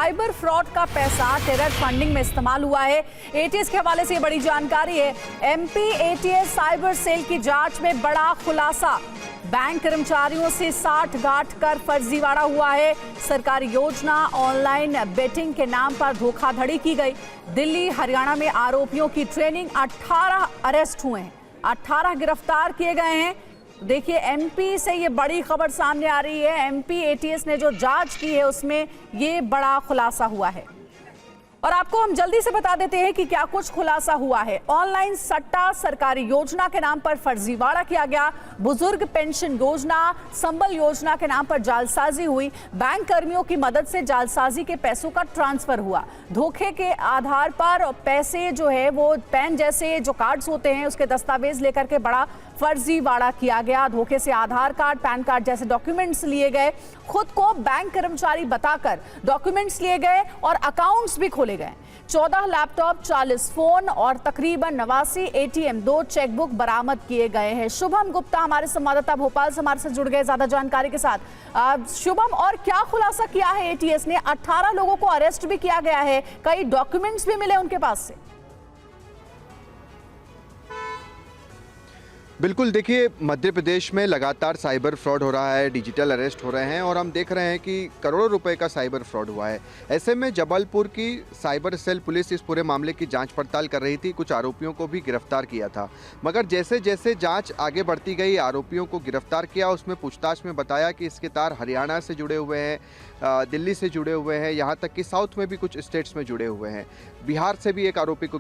Cyber fraud का पैसा terror funding में इस्तेमाल हुआ है। एटीएस के हवाले से ये बड़ी जानकारी है। एमपी एटीएस साइबर सेल की जांच में बड़ा खुलासा। बैंक कर्मचारियों से साठ-गांठ कर फर्जीवाड़ा हुआ है। सरकारी योजना ऑनलाइन बेटिंग के नाम पर धोखाधड़ी की गई। दिल्ली हरियाणा में आरोपियों की ट्रेनिंग, 18 अरेस्ट हुए हैं, 18 गिरफ्तार किए गए हैं। देखिए, एमपी से ये बड़ी खबर सामने आ रही है। एमपी एटीएस ने जो जांच की है उसमें ये बड़ा खुलासा हुआ है और आपको हम जल्दी से बता देते हैं कि क्या कुछ खुलासा हुआ है। ऑनलाइन सट्टा, सरकारी योजना के नाम पर फर्जीवाड़ा किया गया। बुजुर्ग पेंशन योजना, संबल योजना के नाम पर जालसाजी हुई। बैंक कर्मियों की मदद से जालसाजी के पैसों का ट्रांसफर हुआ। धोखे के आधार पर पैसे जो है वो पैन जैसे जो कार्ड्स होते हैं उसके दस्तावेज लेकर के बड़ा फर्जीवाड़ा किया गया। धोखे से आधार कार्ड, पैन कार्ड जैसे डॉक्यूमेंट्स लिए गए। खुद को बैंक कर्मचारी बताकर डॉक्यूमेंट्स लिए गए और अकाउंट्स भी खोले गए। 14 लैपटॉप, 40 फोन और तकरीबन 89 एटीएम, 2 चेकबुक बरामद किए गए हैं। शुभम गुप्ता हमारे संवाददाता भोपाल से हमारे से जुड़ गए ज्यादा जानकारी के साथ। शुभम, और क्या खुलासा किया है एटीएस ने? 18 लोगों को अरेस्ट भी किया गया है, कई डॉक्यूमेंट्स भी मिले उनके पास से। बिल्कुल, देखिए, मध्य प्रदेश में लगातार साइबर फ्रॉड हो रहा है, डिजिटल अरेस्ट हो रहे हैं और हम देख रहे हैं कि करोड़ों रुपए का साइबर फ्रॉड हुआ है। ऐसे में जबलपुर की साइबर सेल पुलिस इस पूरे मामले की जांच पड़ताल कर रही थी। कुछ आरोपियों को भी गिरफ्तार किया था, मगर जैसे जैसे जांच आगे बढ़ती गई, आरोपियों को गिरफ्तार किया। उसमें पूछताछ में बताया कि इसके तार हरियाणा से जुड़े हुए हैं, दिल्ली से जुड़े हुए हैं, यहाँ तक कि साउथ में भी कुछ स्टेट्स में जुड़े हुए हैं। बिहार से भी एक आरोपी को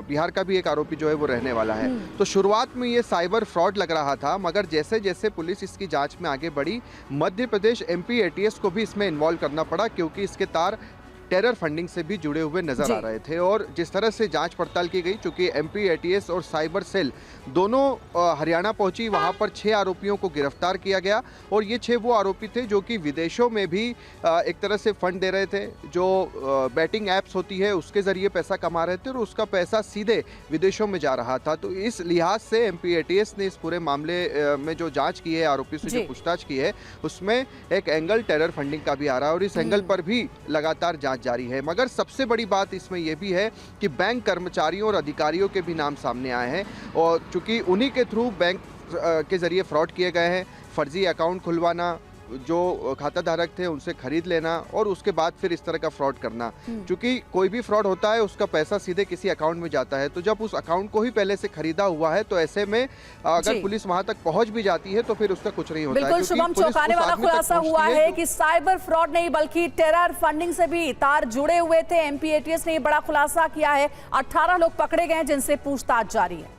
बिहार का भी एक आरोपी जो है वो रहने वाला है। तो शुरुआत में ये साइबर फ्रॉड लग रहा था, मगर जैसे जैसे पुलिस इसकी जांच में आगे बढ़ी, मध्य प्रदेश एमपी एटीएस को भी इसमें इन्वॉल्व करना पड़ा, क्योंकि इसके तार टेरर फंडिंग से भी जुड़े हुए नजर आ रहे थे। और जिस तरह से जांच पड़ताल की गई, चूंकि एमपी एटीएस और साइबर सेल दोनों हरियाणा पहुंची, वहां पर 6 आरोपियों को गिरफ्तार किया गया। और ये 6 वो आरोपी थे जो कि विदेशों में भी एक तरह से फंड दे रहे थे, जो बैटिंग ऐप्स होती है उसके जरिए पैसा कमा रहे थे और उसका पैसा सीधे विदेशों में जा रहा था। तो इस लिहाज से एमपी एटीएस ने इस पूरे मामले में जो जाँच की है, आरोपी से जो पूछताछ की है, उसमें एक एंगल टेरर फंडिंग का भी आ रहा है और इस एंगल पर भी लगातार जांच जारी है। मगर सबसे बड़ी बात इसमें यह भी है कि बैंक कर्मचारियों और अधिकारियों के भी नाम सामने आए हैं और चूंकि उन्हीं के थ्रू बैंक के जरिए फ्रॉड किए गए हैं। फर्जी अकाउंट खुलवाना, जो खाता धारक थे उनसे खरीद लेना और उसके बाद फिर इस तरह का फ्रॉड करना। क्योंकि कोई भी फ्रॉड होता है उसका पैसा सीधे किसी अकाउंट में जाता है, तो जब उस अकाउंट को ही पहले से खरीदा हुआ है तो ऐसे में अगर पुलिस वहां तक पहुंच भी जाती है तो फिर उसका कुछ नहीं होता। बिल्कुल शुभम, चौंकाने वाला खुलासा हुआ है कि साइबर फ्रॉड नहीं बल्कि टेरर फंडिंग से भी तार जुड़े हुए थे। एमपी एटीएस ने बड़ा खुलासा किया है। 18 लोग पकड़े गए जिनसे पूछताछ जारी है।